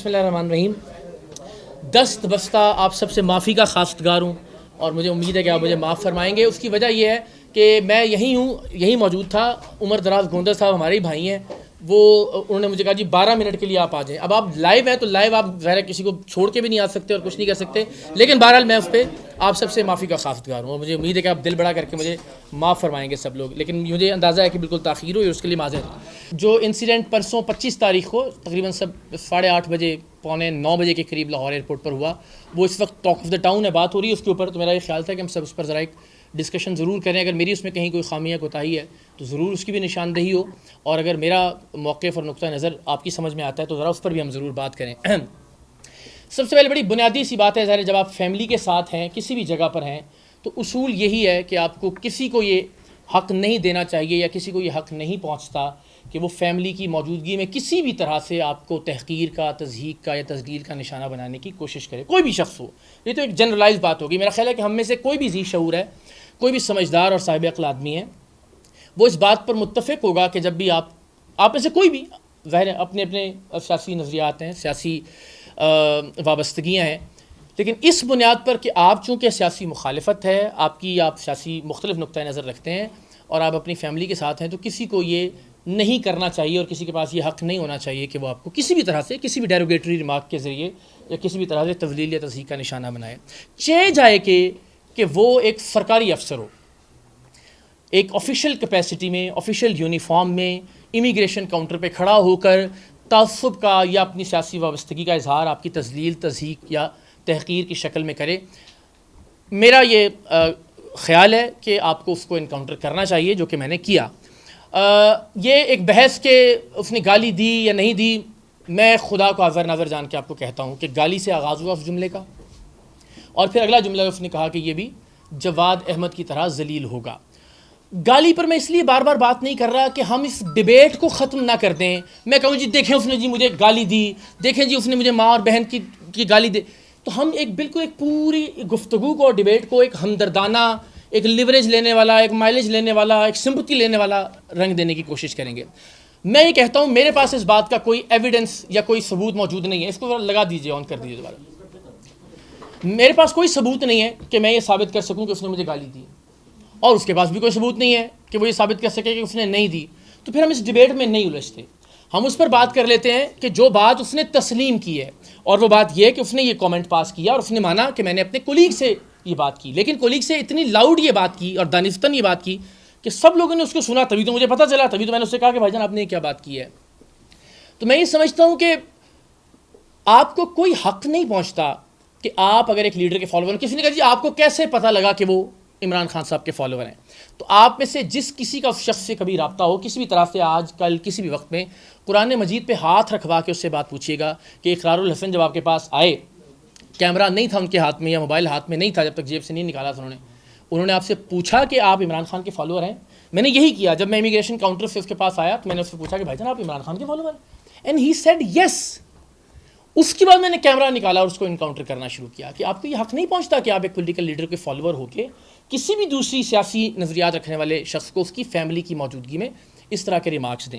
بسم اللہ الرحمن الرحیم. دست بستہ آپ سب سے معافی کا خواستگار ہوں اور مجھے امید ہے کہ آپ مجھے معاف فرمائیں گے. اس کی وجہ یہ ہے کہ میں یہیں موجود تھا. عمر دراز گوندر صاحب ہمارے ہی بھائی ہیں. انہوں نے مجھے کہا جی 12 منٹ کے لیے آپ آ جائیں. اب آپ لائیو ہیں تو لائیو آپ ظاہر کسی کو چھوڑ کے بھی نہیں آ سکتے اور کچھ نہیں کر سکتے, لیکن بہرحال میں اس پہ آپ سب سے معافی کا خواستگار ہوں اور مجھے امید ہے کہ آپ دل بڑا کر کے مجھے معاف فرمائیں گے سب لوگ. لیکن مجھے اندازہ ہے کہ بالکل تاخیر ہوئی, اس کے لیے معذرت. جو انسیڈنٹ پرسوں 25 تاریخ کو تقریباً 8:30 بجے 8:45 بجے کے قریب لاہور ایئرپورٹ پر ہوا, وہ اس وقت ٹاک آف دا ٹاؤن ہے, بات ہو رہی ہے اس کے اوپر. تو میرا یہ خیال تھا کہ ہم سب اس پر ذرا ایک ڈسکشن ضرور کریں. اگر میری اس میں کہیں کوئی خامی یا کوتاہی ہے تو ضرور اس کی بھی نشاندہی ہو, اور اگر میرا موقف اور نقطہ نظر آپ کی سمجھ میں آتا ہے تو ذرا اس پر بھی ہم ضرور بات کریں. سب سے پہلے بڑی بنیادی سی بات ہے, ظاہر جب آپ فیملی کے ساتھ ہیں, کسی بھی جگہ پر ہیں, تو اصول یہی ہے کہ آپ کو کسی کو یہ حق نہیں دینا چاہیے یا کسی کو یہ حق نہیں پہنچتا کہ وہ فیملی کی موجودگی میں کسی بھی طرح سے آپ کو تحقیر کا, تضحیک کا یا تذلیل کا نشانہ بنانے کی کوشش کرے, کوئی بھی شخص ہو. یہ تو ایک جنرلائز بات ہوگی. میرا خیال ہے کہ ہم میں سے کوئی بھی ذی شعور ہے, کوئی بھی سمجھدار اور صاحب عقل آدمی ہے, وہ اس بات پر متفق ہوگا کہ جب بھی آپ میں سے کوئی بھی, ظاہر ہے اپنے اپنے سیاسی نظریات ہیں, سیاسی وابستگیاں ہیں, لیکن اس بنیاد پر کہ آپ چونکہ سیاسی مخالفت ہے آپ سیاسی مختلف نقطۂ نظر رکھتے ہیں اور آپ اپنی فیملی کے ساتھ ہیں, تو کسی کو یہ نہیں کرنا چاہیے اور کسی کے پاس یہ حق نہیں ہونا چاہیے کہ وہ آپ کو کسی بھی طرح سے, کسی بھی ڈیروگیٹری ریمارک کے ذریعے یا کسی بھی طرح سے تذلیل یا تضحیک کا نشانہ بنائے. چاہے جائے کہ وہ ایک سرکاری افسر ہو, ایک آفیشیل کیپیسٹی میں, آفیشیل یونیفارم میں, امیگریشن کاؤنٹر پہ کھڑا ہو کر تعصب کا یا اپنی سیاسی وابستگی کا اظہار آپ کی تذلیل, تضحیک یا تحقیر کی شکل میں کرے. میرا یہ خیال ہے کہ آپ کو اس کو انکاؤنٹر کرنا چاہیے, جو کہ میں نے کیا. یہ ایک بحث کہ اس نے گالی دی یا نہیں دی, میں خدا کو حاضر ناظر جان کے آپ کو کہتا ہوں کہ گالی سے آغاز ہوا اس جملے کا, اور پھر اگلا جملہ اس نے کہا کہ یہ بھی جواد احمد کی طرح ذلیل ہوگا. گالی پر میں اس لیے بار بار بات نہیں کر رہا کہ ہم اس ڈیبیٹ کو ختم نہ کر دیں. میں کہوں جی دیکھیں اس نے جی مجھے گالی دی, دیکھیں جی اس نے مجھے ماں اور بہن کی گالی دے, تو ہم بالکل ایک پوری گفتگو کو اور ڈیبیٹ کو ایک ہمدردانہ, ایک لیوریج لینے والا, ایک مائلیج لینے والا, ایک سمپتی لینے والا رنگ دینے کی کوشش کریں گے. میں یہ کہتا ہوں میرے پاس اس بات کا کوئی ایویڈنس یا کوئی ثبوت موجود نہیں ہے. اس کو لگا دیجیے, آن کر دیجیے دوبارہ. میرے پاس کوئی ثبوت نہیں ہے کہ میں یہ ثابت کر سکوں کہ اس نے مجھے گالی دی, اور اس کے پاس بھی کوئی ثبوت نہیں ہے کہ وہ یہ ثابت کر سکے کہ اس نے نہیں دی. تو پھر ہم اس ڈیبیٹ میں نہیں الجھتے, ہم اس پر بات کر لیتے ہیں کہ جو بات اس نے تسلیم کی ہے, اور وہ بات یہ ہے کہ اس نے یہ کامنٹ پاس کیا اور اس نے مانا کہ میں نے اپنے کولیگ سے یہ بات کی, لیکن کولیگ سے اتنی لاؤڈ یہ بات کی اور دانستاً یہ بات کی کہ سب لوگوں نے اس کو سنا, تبھی تو مجھے پتہ چلا, تبھی تو میں نے اس سے کہا کہ بھائی جان آپ نے کیا بات کی ہے. تو میں یہ سمجھتا ہوں کہ آپ کو کوئی حق نہیں پہنچتا کہ آپ اگر ایک لیڈر کے فالوور, کسی نے کہا جی آپ کو کیسے پتہ لگا کہ وہ عمران خان صاحب کے فالوور ہیں, تو آپ میں سے جس کسی کا اس شخص سے کبھی رابطہ ہو کسی بھی طرح سے, آج کل کسی بھی وقت میں, قرآن مجید پہ ہاتھ رکھوا کے اس سے بات پوچھیے گا کہ اقرار الحسن جب آپ کے پاس آئے, کیمرہ نہیں تھا ان کے ہاتھ میں یا موبائل ہاتھ میں نہیں تھا, جب تک جیب سے نہیں نکالا تھا انہوں نے آپ سے پوچھا کہ آپ عمران خان کے فالوور ہیں. میں نے یہی کیا, جب میں امیگریشن کاؤنٹر سے اس کے پاس آیا تو میں نے اس سے پوچھا کہ بھائی جان آپ عمران خان کے فالوور ہیں, اینڈ ہی سیڈ یس. اس کے بعد میں نے کیمرہ نکالا اور اس کو انکاؤنٹر کرنا شروع کیا کہ آپ کو یہ حق نہیں پہنچتا کہ آپ ایک پولیٹیکل لیڈر کے فالوور ہو کے کسی بھی دوسری سیاسی نظریات رکھنے والے شخص کو اس کی فیملی کی موجودگی میں اس طرح کے ریمارکس دیں.